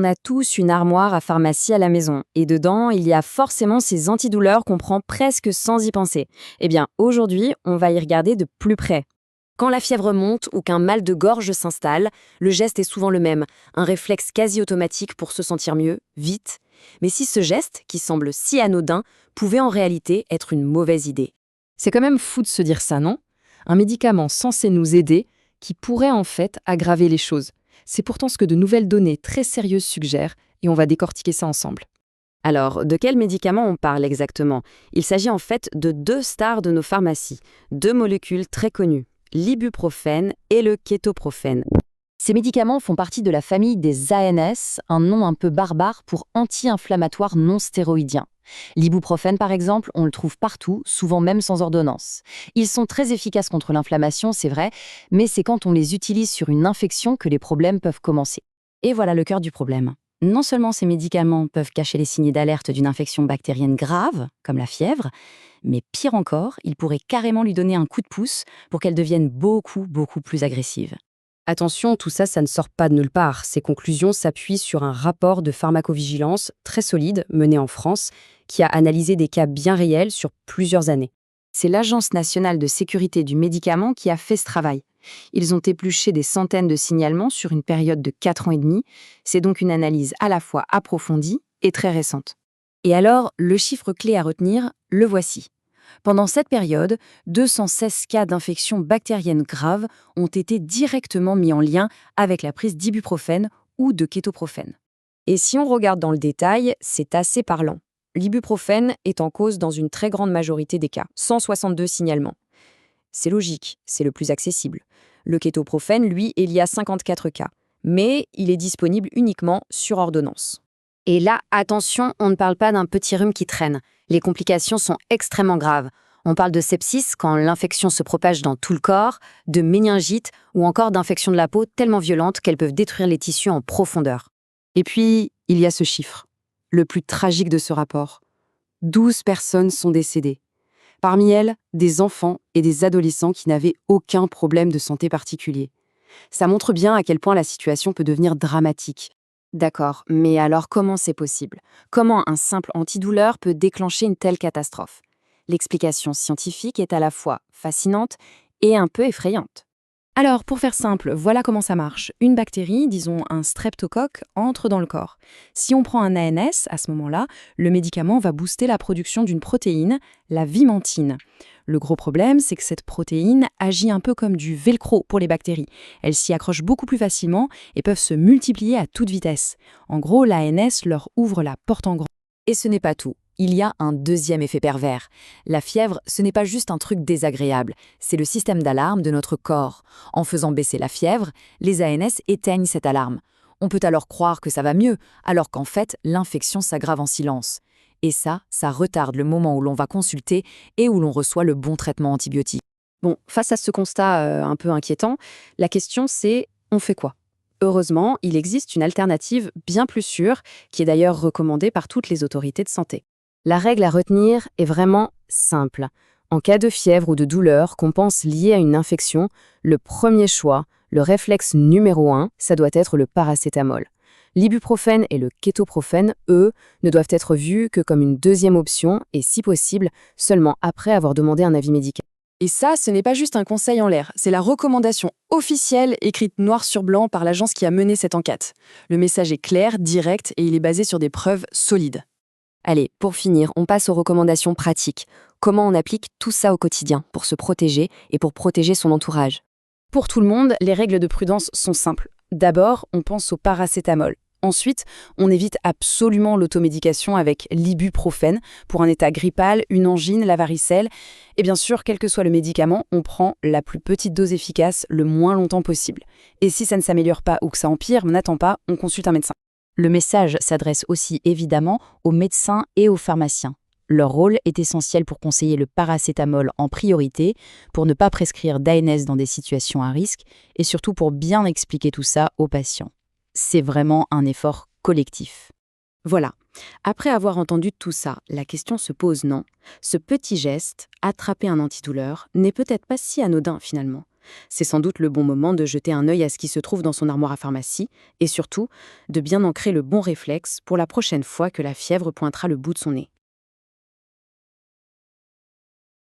On a tous une armoire à pharmacie à la maison, et dedans, il y a forcément ces antidouleurs qu'on prend presque sans y penser. Eh bien, aujourd'hui, on va y regarder de plus près. Quand la fièvre monte ou qu'un mal de gorge s'installe, le geste est souvent le même, un réflexe quasi automatique pour se sentir mieux, vite. Mais si ce geste, qui semble si anodin, pouvait en réalité être une mauvaise idée. C'est quand même fou de se dire ça, non? Un médicament censé nous aider, qui pourrait en fait aggraver les choses. C'est pourtant ce que de nouvelles données très sérieuses suggèrent, et on va décortiquer ça ensemble. Alors, de quel médicament on parle exactement? Il s'agit en fait de deux stars de nos pharmacies, deux molécules très connues, l'ibuprofène et le kétoprophène. Ces médicaments font partie de la famille des ANS, un nom un peu barbare pour anti-inflammatoires non stéroïdiens. L'ibuprofène, par exemple, on le trouve partout, souvent même sans ordonnance. Ils sont très efficaces contre l'inflammation, c'est vrai, mais c'est quand on les utilise sur une infection que les problèmes peuvent commencer. Et voilà le cœur du problème. Non seulement ces médicaments peuvent cacher les signes d'alerte d'une infection bactérienne grave, comme la fièvre, mais pire encore, ils pourraient carrément lui donner un coup de pouce pour qu'elle devienne beaucoup plus agressive. Attention, tout ça, ça ne sort pas de nulle part. Ces conclusions s'appuient sur un rapport de pharmacovigilance très solide mené en France, qui a analysé des cas bien réels sur plusieurs années. C'est l'Agence nationale de sécurité du médicament qui a fait ce travail. Ils ont épluché des centaines de signalements sur une période de 4 ans et demi. C'est donc une analyse à la fois approfondie et très récente. Et alors, le chiffre clé à retenir, le voici. Pendant cette période, 216 cas d'infection bactérienne grave ont été directement mis en lien avec la prise d'ibuprofène ou de kétoprophène. Et si on regarde dans le détail, c'est assez parlant. L'ibuprofène est en cause dans une très grande majorité des cas, 162 signalements. C'est logique, c'est le plus accessible. Le kétoprophène, lui, il y a 54 cas, mais il est disponible uniquement sur ordonnance. Et là, attention, on ne parle pas d'un petit rhume qui traîne. Les complications sont extrêmement graves. On parle de sepsis quand l'infection se propage dans tout le corps, de méningite ou encore d'infections de la peau tellement violentes qu'elles peuvent détruire les tissus en profondeur. Et puis, il y a ce chiffre, le plus tragique de ce rapport. 12 personnes sont décédées. Parmi elles, des enfants et des adolescents qui n'avaient aucun problème de santé particulier. Ça montre bien à quel point la situation peut devenir dramatique. D'accord, mais alors comment c'est possible? Comment un simple antidouleur peut déclencher une telle catastrophe? L'explication scientifique est à la fois fascinante et un peu effrayante. Alors, pour faire simple, voilà comment ça marche. Une bactérie, disons un streptocoque, entre dans le corps. Si on prend un ANS, à ce moment-là, le médicament va booster la production d'une protéine, la vimentine. Le gros problème, c'est que cette protéine agit un peu comme du velcro pour les bactéries. Elles s'y accrochent beaucoup plus facilement et peuvent se multiplier à toute vitesse. En gros, l'ANS leur ouvre la porte en grand. Et ce n'est pas tout. Il y a un deuxième effet pervers. La fièvre, ce n'est pas juste un truc désagréable, c'est le système d'alarme de notre corps. En faisant baisser la fièvre, les ANS éteignent cette alarme. On peut alors croire que ça va mieux, alors qu'en fait, l'infection s'aggrave en silence. Et ça retarde le moment où l'on va consulter et où l'on reçoit le bon traitement antibiotique. Bon, face à ce constat un peu inquiétant, la question c'est, on fait quoi? Heureusement, il existe une alternative bien plus sûre, qui est d'ailleurs recommandée par toutes les autorités de santé. La règle à retenir est vraiment simple. En cas de fièvre ou de douleur qu'on pense liée à une infection, le premier choix, le réflexe numéro 1, ça doit être le paracétamol. L'ibuprofène et le kétoprophène, eux, ne doivent être vus que comme une deuxième option et, si possible, seulement après avoir demandé un avis médical. Et ça, ce n'est pas juste un conseil en l'air, c'est la recommandation officielle écrite noir sur blanc par l'agence qui a mené cette enquête. Le message est clair, direct et il est basé sur des preuves solides. Allez, pour finir, on passe aux recommandations pratiques. Comment on applique tout ça au quotidien pour se protéger et pour protéger son entourage? Pour tout le monde, les règles de prudence sont simples. D'abord, on pense au paracétamol. Ensuite, on évite absolument l'automédication avec l'ibuprofène pour un état grippal, une angine, la varicelle. Et bien sûr, quel que soit le médicament, on prend la plus petite dose efficace le moins longtemps possible. Et si ça ne s'améliore pas ou que ça empire, n'attend pas, on consulte un médecin. Le message s'adresse aussi évidemment aux médecins et aux pharmaciens. Leur rôle est essentiel pour conseiller le paracétamol en priorité, pour ne pas prescrire d'ANS dans des situations à risque et surtout pour bien expliquer tout ça aux patients. C'est vraiment un effort collectif. Voilà, après avoir entendu tout ça, la question se pose non. Ce petit geste, attraper un antidouleur, n'est peut-être pas si anodin finalement. C'est sans doute le bon moment de jeter un œil à ce qui se trouve dans son armoire à pharmacie et surtout de bien ancrer le bon réflexe pour la prochaine fois que la fièvre pointera le bout de son nez.